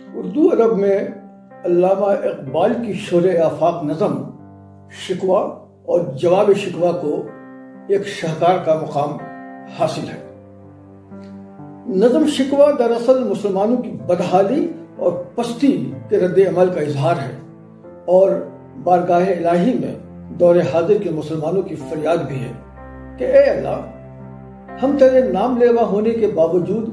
اردو ادب میں علامہ اقبال کی شورِ آفاق نظم شکوہ اور جواب شکوہ کو ایک شاہکار کا مقام حاصل ہے۔ نظم شکوہ دراصل مسلمانوں کی بدحالی اور پستی کے رد عمل کا اظہار ہے اور بارگاہ الہی میں دور حاضر کے مسلمانوں کی فریاد بھی ہے کہ اے اللہ، ہم تیرے نام لیوا ہونے کے باوجود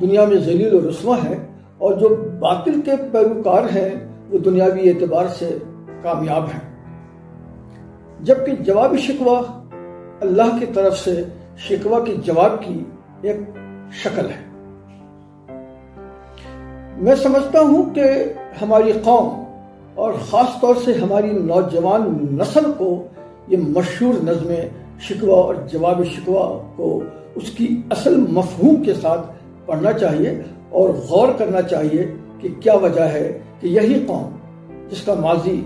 دنیا میں ذلیل و رسوا ہیں، اور جو باطل کے پیروکار ہیں وہ دنیاوی اعتبار سے کامیاب ہیں، جبکہ جواب شکوہ اللہ کی طرف سے شکوہ کے جواب کی ایک شکل ہے۔ میں سمجھتا ہوں کہ ہماری قوم اور خاص طور سے ہماری نوجوان نسل کو یہ مشہور نظم شکوہ اور جواب شکوہ کو اس کی اصل مفہوم کے ساتھ پڑھنا چاہیے اور غور کرنا چاہیے کہ کیا وجہ ہے کہ یہی قوم جس کا ماضی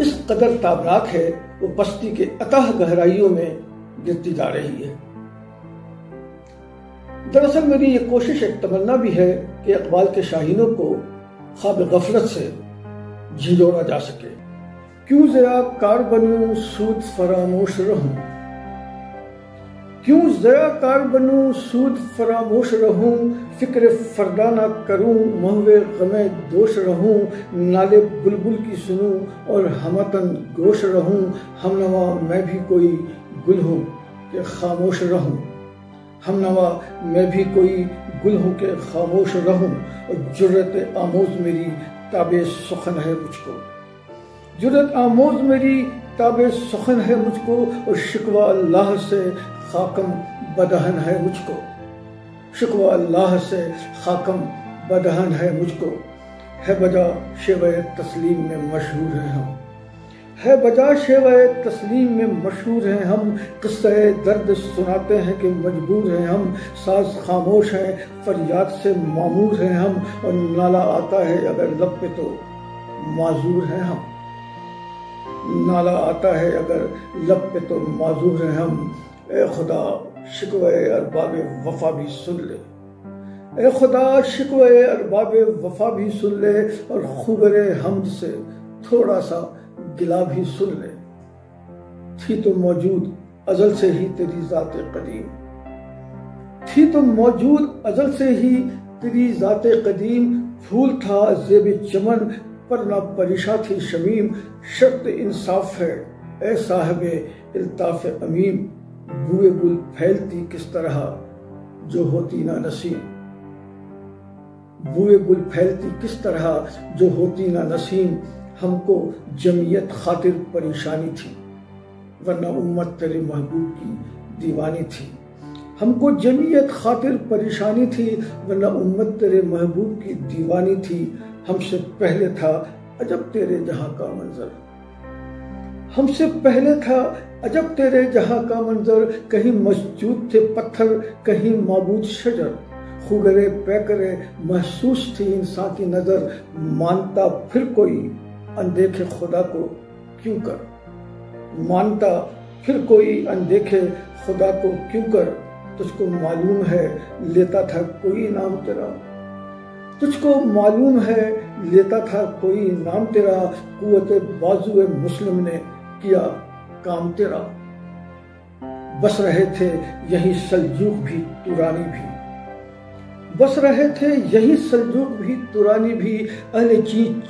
اس قدر تابناک ہے وہ پستی کے اتاہ گہرائیوں میں گرتی جا رہی ہے۔ دراصل میری یہ کوشش ایک تمنا بھی ہے کہ اقبال کے شاہینوں کو خواب غفلت سے جھنجھوڑا جا سکے۔ کیوں ضیاء کار بنوں سود فراموش رہوں، کیوں ضیاء کار بنوں سود فراموش رہوں، فکر فردا نہ کروں مہوے غم دوش رہوں، نالے بلبل کی سنوں اور ہمتن گوش رہوں، ہم نوا میں بھی کوئی گل ہوں کہ خاموش رہوں، ہم نوا میں بھی کوئی گل ہوں کہ خاموش رہوں، اور جرت آموز میری تاب سخن ہے مجھ کو، جرت آموز میری تاب سخن ہے مجھ کو، اور شکوہ اللہ سے خاکم بدہن ہے مجھ کو، شکوہ اللہ سے خاکم بدہن ہے مجھ کو، ہے بجا شیوہ تسلیم میں مشہور ہیں ہم، ہے بجا شیوہ تسلیم میں مشہور ہیں ہم، قصہ درد سناتے ہیں کہ مجبور ہیں ہم، ساز خاموش ہیں فریاد سے معمور ہیں ہم، اور نالہ آتا ہے اگر لب پہ تو معذور ہیں ہم، نالہ آتا ہے اگر لب پہ تو معذور ہیں ہم، اے خدا شکوہ ارباب وفا بھی سن لے، اے خدا شکوہ ارباب وفا بھی سن لے، اور خبر حمد سے تھوڑا سا گلا بھی سن لے، تھی تو موجود ازل سے ہی تیری ذات قدیم، تھی تو موجود ازل سے ہی تیری ذات قدیم، پھول تھا زیب چمن پر نہ پریشاں تھی شمیم، شرط انصاف ہے اے صاحب الطاف امیم، بوئے گل پھیلتی کس طرح جو ہوتی نہ نسیم، بوئے گل پھیلتی کس طرح جو ہوتی نہ نسیم، ہم کو جمعیت خاطر پریشانی تھی ورنہ امت تیرے محبوب کی دیوانی تھی، ہم کو جمعیت خاطر پریشانی تھی ورنہ امت تیرے محبوب کی دیوانی تھی، ہم سے پہلے تھا عجب تیرے جہاں کا منظر، ہم سے پہلے تھا عجب تیرے جہاں کا منظر، کہیں مسجود تھے پتھر کہیں معبود شجر، خوگرے پیکرے محسوس تھی انسان کی نظر، مانتا پھر کوئی اندیکھے خدا کو کیوں کر، مانتا پھر کوئی اندیکھے خدا کو کیوں کر، تجھ کو معلوم ہے لیتا تھا کوئی نام تیرا، تجھ کو معلوم ہے لیتا تھا کوئی نام تیرا، قوت بازو مسلم نے کیا کام تیرا، بس رہے تھے یہی سلجوق بھی تورانی بھی، بس رہے تھے یہی سلجوق بھی تورانی بھی، اہل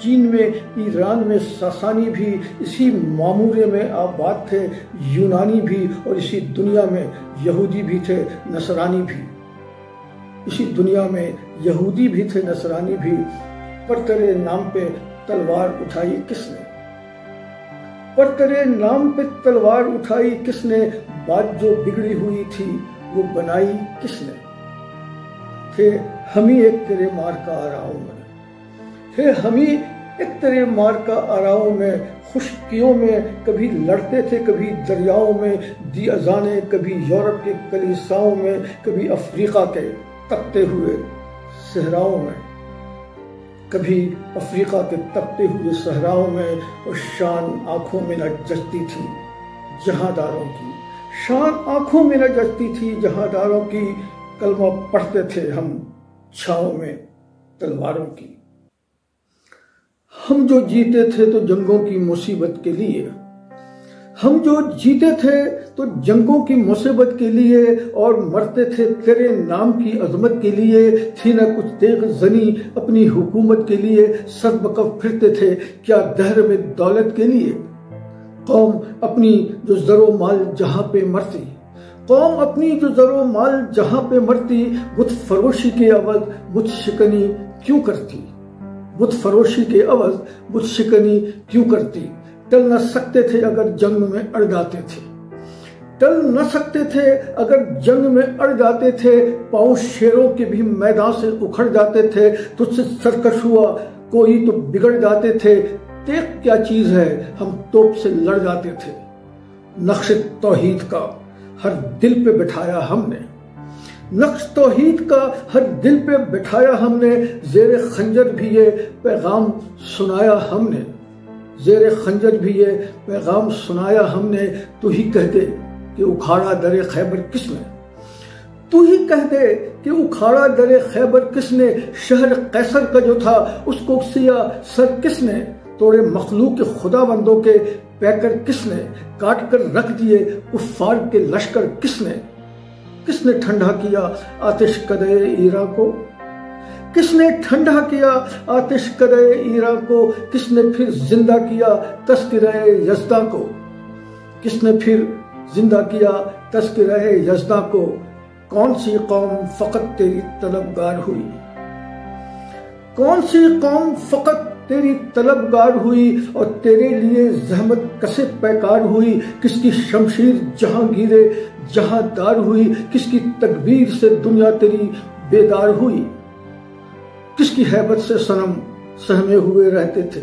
چین میں ایران میں ساسانی بھی، اسی معمورے میں آباد تھے یونانی بھی، اور اسی دنیا میں یہودی بھی تھے نصرانی بھی، اسی دنیا میں یہودی بھی تھے نصرانی بھی، پر تیرے نام پہ تلوار اٹھائی کس نے، پر تیرے نام پہ تلوار اٹھائی کس نے، بات جو بگڑی ہوئی تھی وہ بنائی کس نے، تھے ہم ہی ایک تیرے مار کا آراؤں میں، تھے ہم ہی ایک تیرے مار کا آراؤں میں، خشکیوں میں کبھی لڑتے تھے کبھی دریاؤں میں، دی اذانیں کبھی یورپ کے کلیساؤں میں، کبھی افریقہ کے تپتے ہوئے صحراؤں میں، کبھی افریقہ کے تپتے ہوئے صحراؤں میں، اور شان آنکھوں میں نہ جچتی تھی جہاں داروں کی، شان آنکھوں میں نہ جچتی تھی جہاں داروں کی، کلمہ پڑھتے تھے ہم چھاؤں میں تلواروں کی۔ ہم جو جیتے تھے تو جنگوں کی مصیبت کے لیے، ہم جو جیتے تھے تو جنگوں کی مصیبت کے لیے، اور مرتے تھے تیرے نام کی عظمت کے لیے، تھی نہ کچھ تیغ زنی اپنی حکومت کے لیے، سر بکف پھرتے تھے کیا دہر میں دولت کے لیے۔ قوم اپنی جو زر و مال جہاں پہ مرتی، قوم اپنی جو زر و مال جہاں پہ مرتی، بت فروشی کے عوض بت شکنی کیوں کرتی، بت فروشی کے عوض بت شکنی کیوں کرتی۔ ٹل نہ سکتے تھے اگر جنگ میں اڑ جاتے تھے، ٹل نہ سکتے تھے اگر جنگ میں اڑ جاتے تھے، پاؤں شیروں کے بھی میدان سے اکھڑ جاتے تھے، تجھ سے سرکش ہوا کوئی تو بگڑ جاتے تھے، تیغ کیا چیز ہے ہم توپ سے لڑ جاتے تھے۔ نقش توحید کا ہر دل پہ بٹھایا ہم نے، نقش توحید کا ہر دل پہ بٹھایا ہم نے، زیر خنجر بھی یہ پیغام سنایا ہم نے، زیر خنجر بھی یہ پیغام سنایا ہم نے۔ تو ہی کہہ دے کہ اکھاڑا در خیبر کس نے، تو ہی کہہ دے کہ اکھاڑا در خیبر کس نے، شہر قیصر کا جو تھا اس کو سیا سر کس نے، توڑے مخلوق خدا بندوں کے پیکر کس نے، کاٹ کر رکھ دیے کفار کے لشکر کس نے، کس نے ٹھنڈا کیا آتش کدے ایران کو، کس نے ٹھنڈا کیا آتش کدے ایران کو، کس نے پھر زندہ کیا تذکرہ یزداں کو، کس نے پھر زندہ کیا تذکرہ یزداں کو۔ کون سی قوم فقط تیری طلبگار ہوئی، کون سی قوم فقط تیری طلبگار ہوئی، اور تیرے لیے زحمت کسے پیکار ہوئی، کس کی شمشیر جہاں گیرے جہاں دار ہوئی، کس کی تکبیر سے دنیا تیری بیدار ہوئی، کس کی ہیبت سے صنم سہمے ہوئے رہتے تھے،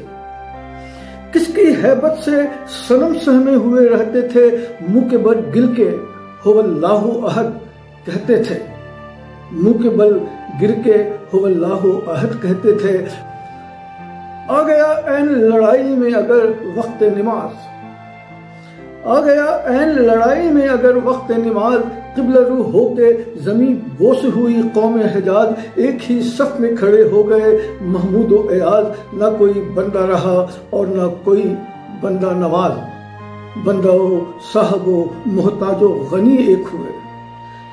کس کی ہیبت سے صنم سہمے ہوئے رہتے تھے، منہ کے بل گر کے ہو اللہ احد کہتے تھے، منہ کے بل گر کے ہو اللہ احد کہتے تھے۔ آ گیا عین لڑائی میں اگر وقت نماز، آ گیا عین لڑائی میں اگر وقت نماز، قبلہ رو ہو کے زمین بوس ہوئی قوم حجاز، ایک ہی صف میں کھڑے ہو گئے محمود و ایاز، نہ کوئی بندہ رہا اور نہ کوئی بندہ نواز، بندہ و صاحب و محتاج و غنی ایک ہوئے،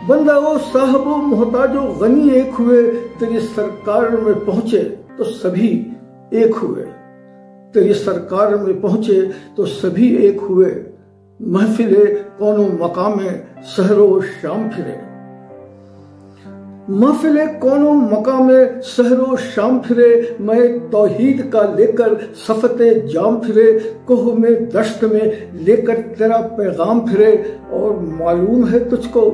بندہ و صاحب و محتاج و غنی ایک ہوئے، تیری سرکار میں پہنچے تو سبھی ایک ہوئے، تیری سرکار میں پہنچے تو سبھی ایک ہوئے، محفل کون و مقام سحر و شام پھرے، محفل کون و مقام سحر و شام پھرے، میں توحید کا لے کر صفت جام پھرے، کوہ میں دشت میں لے کر تیرا پیغام پھرے، اور معلوم ہے تجھ کو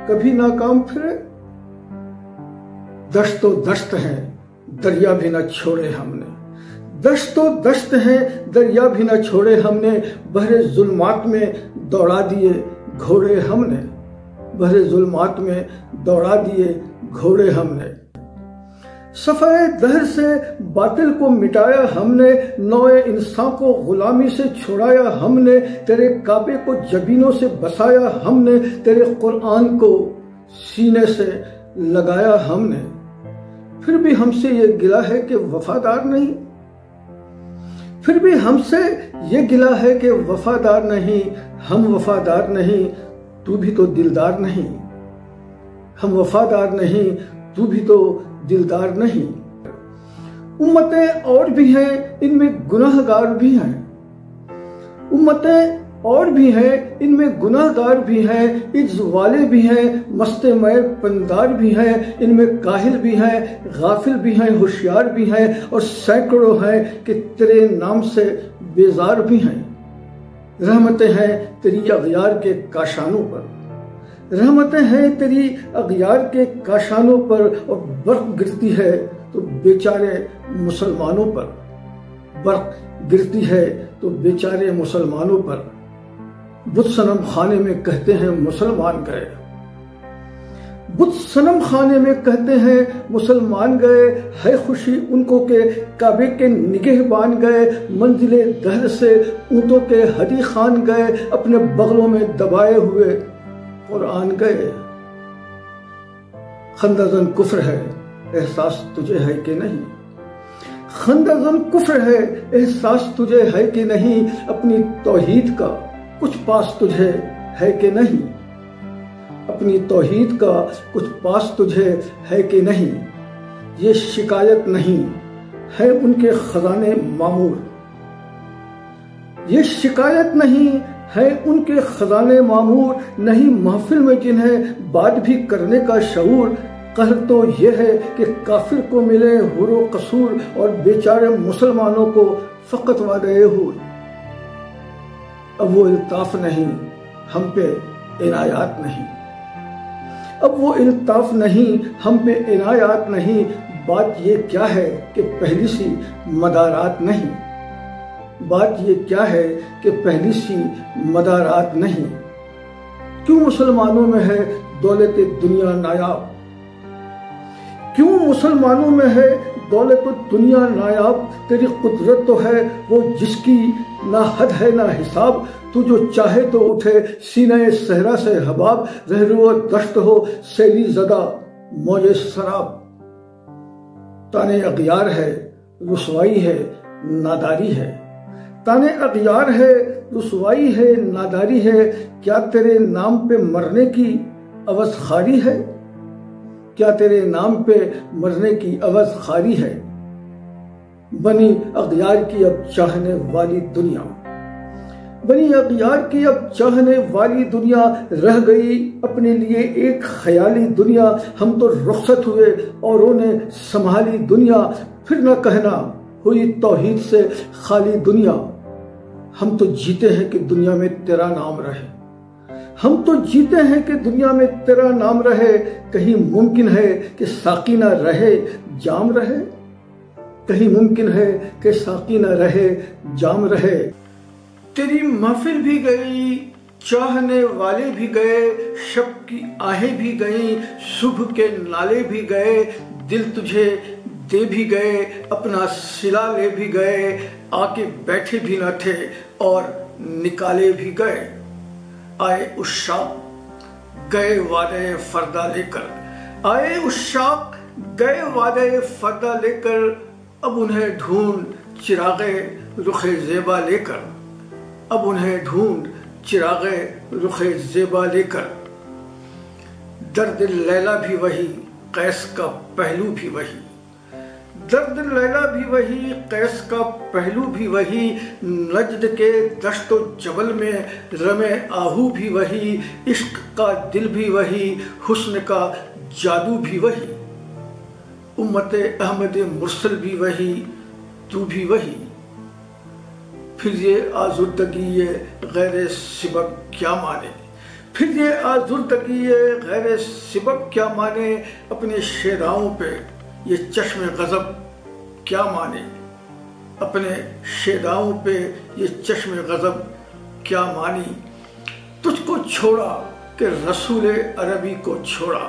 کبھی ناکام پھرے۔ دشت و دشت ہیں دریا بھی نہ چھوڑے ہم نے، دشت و دشت ہیں دریا بھی نہ چھوڑے ہم نے، بحر ظلمات میں دوڑا دیے گھوڑے ہم نے، بحر ظلمات میں دوڑا دیے گھوڑے ہم نے، صفحہ دہر سے باطل کو مٹایا ہم نے، نوع انسان کو غلامی سے چھڑایا ہم نے، تیرے کعبے کو جبینوں سے بسایا ہم نے، تیرے قرآن کو سینے سے لگایا ہم نے، پھر بھی ہم سے یہ گلہ ہے کہ وفادار نہیں، پھر بھی ہم سے یہ گلہ ہے کہ وفادار نہیں، ہم وفادار نہیں تو بھی تو دلدار نہیں، ہم وفادار نہیں تو بھی تو دلدار نہیں۔ امتیں اور بھی ہیں ان میں گناہ گار بھی ہیں، امتیں اور بھی ہیں ان میں گناہ گار بھی ہیں، عجز والے بھی ہیں مست میر پندار بھی ہیں، ان میں کاہل بھی ہیں غافل بھی ہیں ہوشیار بھی ہیں، اور سینکڑوں ہیں کہ تیرے نام سے بیزار بھی ہیں۔ رحمتیں ہیں تیری اغیار کے کاشانوں پر، رحمتیں ہیں تیری اغیار کے کاشانوں پر، اور برق گرتی ہے تو بیچارے مسلمانوں پر، برق گرتی ہے تو بیچارے مسلمانوں پر۔ بت صنم خانے میں کہتے ہیں مسلمان گئے، بت صنم خانے میں کہتے ہیں مسلمان گئے، ہے خوشی ان کو کہ کعبے کے نگہبان گئے، منزل دہر سے اونٹوں کے ہدی خان گئے، اپنے بغلوں میں دبائے ہوئے قرآن گئے۔ خندہ زن کفر ہے احساس تجھے ہے کہ نہیں، خندزن کفر ہے احساس تجھے ہے کہ نہیں، اپنی توحید کا کچھ پاس تجھے ہے کہ نہیں، اپنی توحید کا کچھ پاس تجھے ہے کہ نہیں، یہ شکایت نہیں ہے ان کے خزانے معمور، یہ شکایت نہیں ہے ان کے خزانے معمور، نہیں محفل میں جنہیں بات بھی کرنے کا شعور، قہر تو یہ ہے کہ کافر کو ملے حور و قصور اور بیچارے مسلمانوں کو فقط وعدہ حور۔ اب وہ الطاف نہیں ہم پہ عنایات نہیں، اب وہ الطاف نہیں ہم پہ عنایات نہیں، بات یہ کیا ہے کہ پہلی سی مدارات نہیں، بات یہ کیا ہے کہ پہلی سی مدارات نہیں، کیوں مسلمانوں میں ہے دولت دنیا نایاب، کیوں مسلمانوں میں ہے دولت دنیا نایاب، تیری قدرت تو ہے وہ جس کی نہ حد ہے نہ حساب، تو جو چاہے تو اٹھے سینہ صحرا سے حباب، رہرو دشت ہو سیلی زدہ موج سراب، تانے اغیار ہے رسوائی ہے ناداری ہے، تانے اغیار ہے رسوائی ہے ناداری ہے، کیا تیرے نام پہ مرنے کی عوض خاری ہے، کیا تیرے نام پہ مرنے کی عوض خاری ہے، بنی اغیار کی اب چاہنے والی دنیا، بنی اغیار کی اب چاہنے والی دنیا، رہ گئی اپنے لیے ایک خیالی دنیا، ہم تو رخصت ہوئے اوروں نے سنبھالی دنیا، پھر نہ کہنا ہوئی توحید سے خالی دنیا، ہم تو جیتے ہیں کہ دنیا میں تیرا نام رہے، ہم تو جیتے ہیں کہ دنیا میں تیرا نام رہے، کہیں ممکن ہے کہ ساقی نہ رہے جام رہے، کہیں ممکن ہے کہ ساقی نہ رہے جام رہے، تیری محفل بھی گئی چاہنے والے بھی گئے، شب کی آہیں بھی گئیں صبح کے نالے بھی گئے، دل تجھے دے بھی گئے اپنا صلہ لے بھی گئے، آ کے بیٹھے بھی نہ تھے اور نکالے بھی گئے، آئے عشاق گئے وعدہ فردہ لے کر، آئے عشاق گئے وعدہ فردہ لے کر، اب انہیں ڈھونڈ چراغ رخ زیبا لے کر، اب انہیں ڈھونڈ چراغ رخ زیبا لے کر، درد لیلا بھی وہی قیس کا پہلو بھی وہی، درد لیلا بھی وہی قیس کا پہلو بھی وہی، نجد کے دشت و جبل میں رم آہو بھی وہی، عشق کا دل بھی وہی حسن کا جادو بھی وہی، امت احمد مرسل بھی وہی تو بھی وہی، پھر یہ آزردگی یہ غیر سبب کیا مانے، پھر یہ آزردگی یہ غیر سبب کیا مانے، اپنے شیداؤں پہ یہ چشم غضب کیا مانے، اپنے شیداؤں پہ یہ چشم غضب کیا مانی، تجھ کو چھوڑا کہ رسول عربی کو چھوڑا،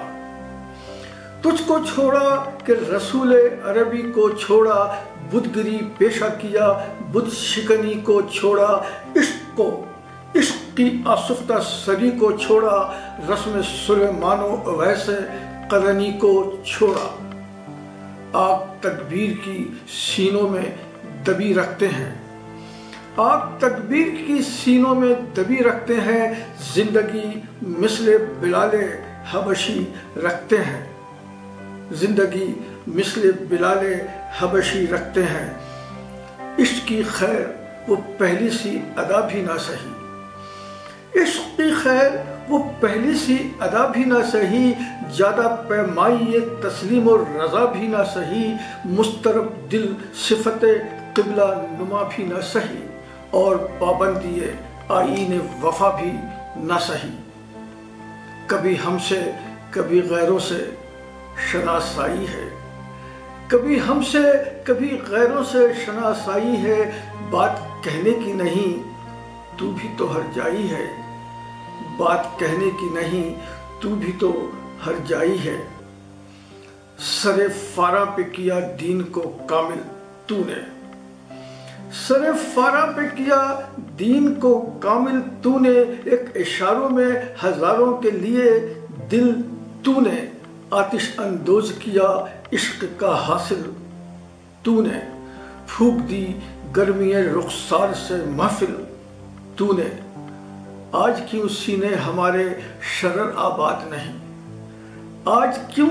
تجھ کو چھوڑا کہ رسول عربی کو چھوڑا، بدھ گری پیشہ کیا بدھ شکنی کو چھوڑا، عشق کو عشق کی آصفتہ سری کو چھوڑا، رسم سلیمان و اویس قرنی کو چھوڑا، آگ تکبیر کی سینوں میں دبی رکھتے ہیں، آگ تکبیر کی سینوں میں دبی رکھتے ہیں، زندگی مثل بلال حبشی رکھتے ہیں، زندگی مثل بلال حبشی رکھتے ہیں، عشق کی خیر وہ پہلی سی ادا بھی نہ سہی، عشق کی خیر وہ پہلی سی ادا بھی نہ سہی، زیادہ پیمائی تسلیم و رضا بھی نہ سہی، مضطرب دل صفت قبلہ نما بھی نہ سہی، اور پابندی آئین وفا بھی نہ سہی، کبھی ہم سے کبھی غیروں سے شناسائی ہے، کبھی ہم سے کبھی غیروں سے شناسائی ہے، بات کہنے کی نہیں تو بھی تو ہر جائی ہے، بات کہنے کی نہیں تو بھی تو ہر جائی ہے، سر فارا پہ کیا دین کو کامل تو نے، سر فارا پہ کیا دین کو کامل تو نے، ایک اشاروں میں ہزاروں کے لیے دل تو نے، آتش اندوز کیا عشق کا حاصل تو نے، پھونک دی گرمی رخسار سے محفل تو نے، آج کیوں سینے ہمارے شرر آباد نہیں، آج کیوں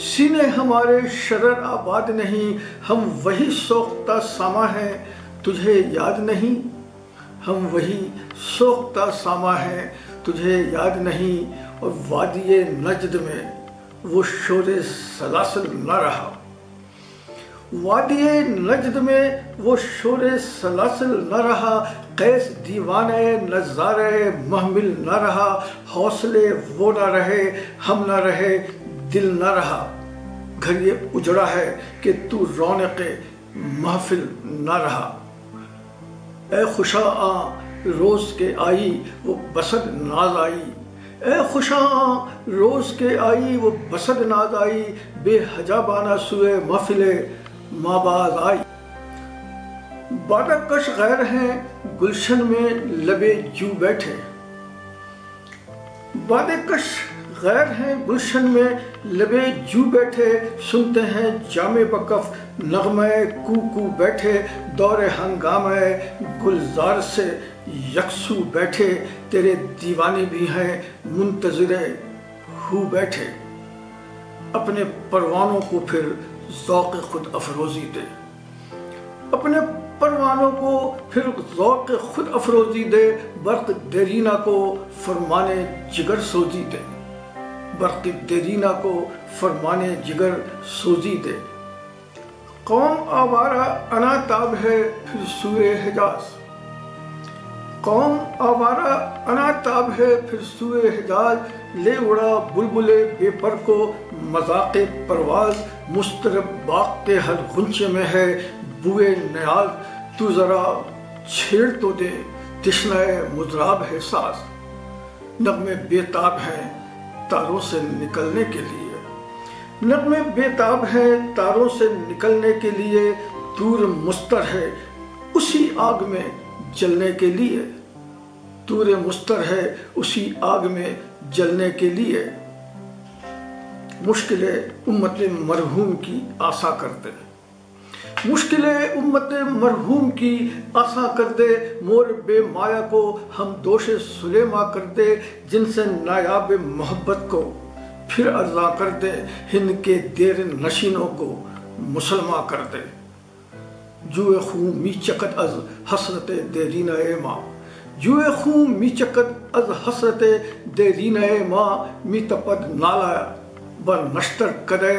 سینے ہمارے شرر آباد نہیں، ہم وہی سوختہ سامہ ہیں تجھے یاد نہیں، ہم وہی سوختہ سامہ ہیں تجھے یاد نہیں، اور وادی نجد میں وہ شور سلاسل نہ رہا، وادی نجد میں وہ شور سلاسل نہ رہا، قیس دیوانے نظارے محمل نہ رہا، حوصلے وہ نہ رہے، ہم نہ رہے، دل نہ رہا، گھر یہ اجڑا ہے کہ تو رونق محفل نہ رہا، اے خوشا روز کے آئی وہ بسد ناز آئی، اے خوشا روز کے آئی وہ بسد ناز آئی، بے حجابانہ سوئے محفل ماباز آئی، بادہ کش غیر ہیں گلشن میں لبے جو بیٹھے، بادہ کش غیر ہیں گلشن میں لبے جو بیٹھے، سنتے ہیں جامِ بکف نغمہ کو کو بیٹھے، دور ہنگامہ گلزار سے یکسو بیٹھے، تیرے دیوانے بھی ہیں منتظر ہو بیٹھے، اپنے پروانوں کو پھر ذوق خود افروزی دے، اپنے پروانوں کو پھر ذوق خود افروزی دے، برق دیرینہ کو فرمانے جگر سوزی دے، برق دیرینہ کو فرمانے جگر سوزی دے، قوم آوارہ انا تاب ہے پھر سوئے حجاز، قوم آوارہ انا تاب ہے پھر سوئے حجاز، لے اڑا بلبل بے پر کو مذاق پرواز، مسترب باغ کے ہر غنچے میں ہے بوئے نیاز، تو ذرا چھیڑ تو دے تشنہ مضراب ہے ساز، نغمے بے تاب ہیں تاروں سے نکلنے کے لیے، نغمے بے تاب ہیں تاروں سے نکلنے کے لیے، دور مستر ہے اسی آگ میں جلنے کے لیے، دور مستر ہے اسی آگ میں جلنے کے لیے، مشکلیں امت مرحوم کی آسا کر دے، مشکلیں امت مرحوم کی آسا کر دے، مور بے مایا کو ہم دوش سلیما کر دے، جن سے نایاب محبت کو پھر ارزاں کر دے، ہند کے دیر نشینوں کو مسلمہ کر دے، جوئے خون می چکت از حسرت دیرینہ ماں، جوئے خون می چکت از حسرت دیرینہ ماں، می تپد نالا ب نشتر کدے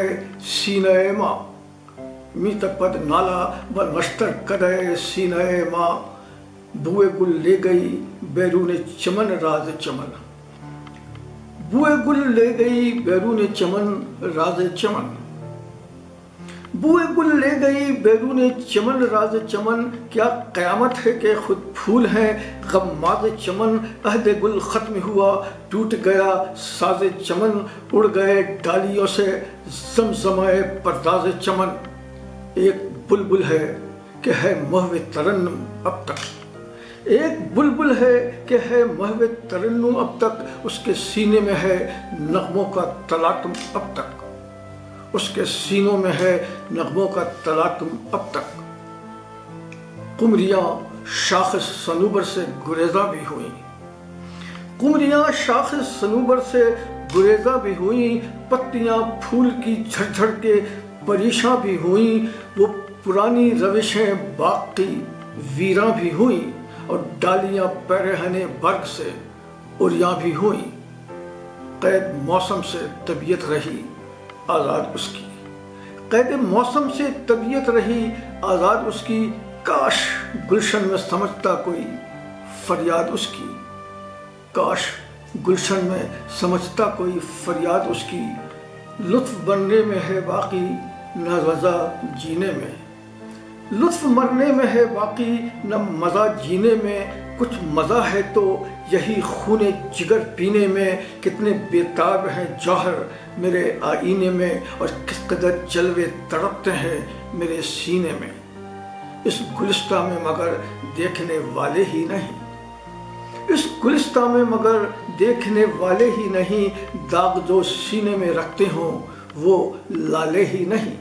سینہ ماں، می تپد نالا ب نشتر کدے سینہ ماں، بوئے گل لے گئی بیرون چمن راز چمن، بوئے گل لے گئی بیرون چمن راز چمن، بوئے گل لے گئی بیرون چمن راز چمن، کیا قیامت ہے کہ خود پھول ہیں غماز چمن، عہد گل ختم ہوا ٹوٹ گیا ساز چمن، اڑ گئے ڈالیوں سے زمزمہ پرداز چمن، ایک بلبل ہے کہ ہے محو ترنم اب تک، ایک بلبل ہے کہ ہے محو ترنم اب تک، اس کے سینے میں ہے نغموں کا تلاطم اب تک، اس کے سینوں میں ہے نغموں کا تلاطم اب تک، قمریاں شاخص صنوبر سے گریزاں بھی ہوئیں، قمریاں شاخص صنوبر سے گریزاں بھی ہوئیں، پتیاں پھول کی جھڑ جھڑ کے پریشاں بھی ہوئیں، وہ پرانی روشیں باقی ویراں بھی ہوئیں، اور ڈالیاں پیرہنے برگ سے اریاں بھی ہوئیں، قید موسم سے طبیعت رہی آزاد اس کی، قید موسم سے طبیعت رہی آزاد اس کی، کاش گلشن میں سمجھتا کوئی فریاد اس کی، کاش گلشن میں سمجھتا کوئی فریاد اس کی، لطف بننے میں ہے باقی نہ رضا جینے میں، لطف مرنے میں ہے باقی نہ مزہ جینے میں، کچھ مزہ ہے تو یہی خون جگر پینے میں، کتنے بیتاب ہیں جوہر میرے آئینے میں، اور کس قدر جلوے تڑپتے ہیں میرے سینے میں، اس گلستہ میں مگر دیکھنے والے ہی نہیں، اس گلستہ میں مگر دیکھنے والے ہی نہیں، داغ جو سینے میں رکھتے ہوں وہ لالے ہی نہیں،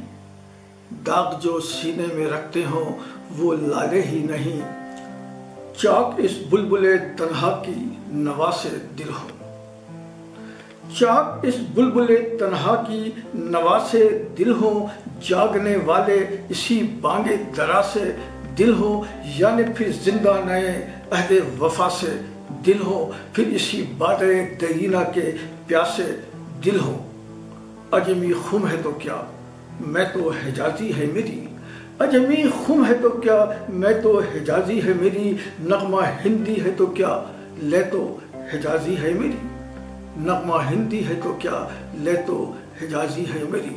داغ جو سینے میں رکھتے ہوں وہ لالے ہی نہیں، چاک اس بلبل تنہا کی نوا سے دل ہو، چاک اس بلبل تنہا کی نوا سے دل ہو، جاگنے والے اسی بانگ درا سے دل ہو، یعنی پھر زندہ نئے عہد وفا سے دل ہو، پھر اسی بادر دینا کے پیاسے دل ہو۔ اجمی خم ہے تو کیا میں تو حجازی ہے میری، اجمی خم ہے تو کیا میں تو حجازی ہے میری، نغمہ ہندی ہے تو کیا لے تو حجازی ہے میری، نغمہ ہندی ہے تو کیا لے تو حجازی ہے میری۔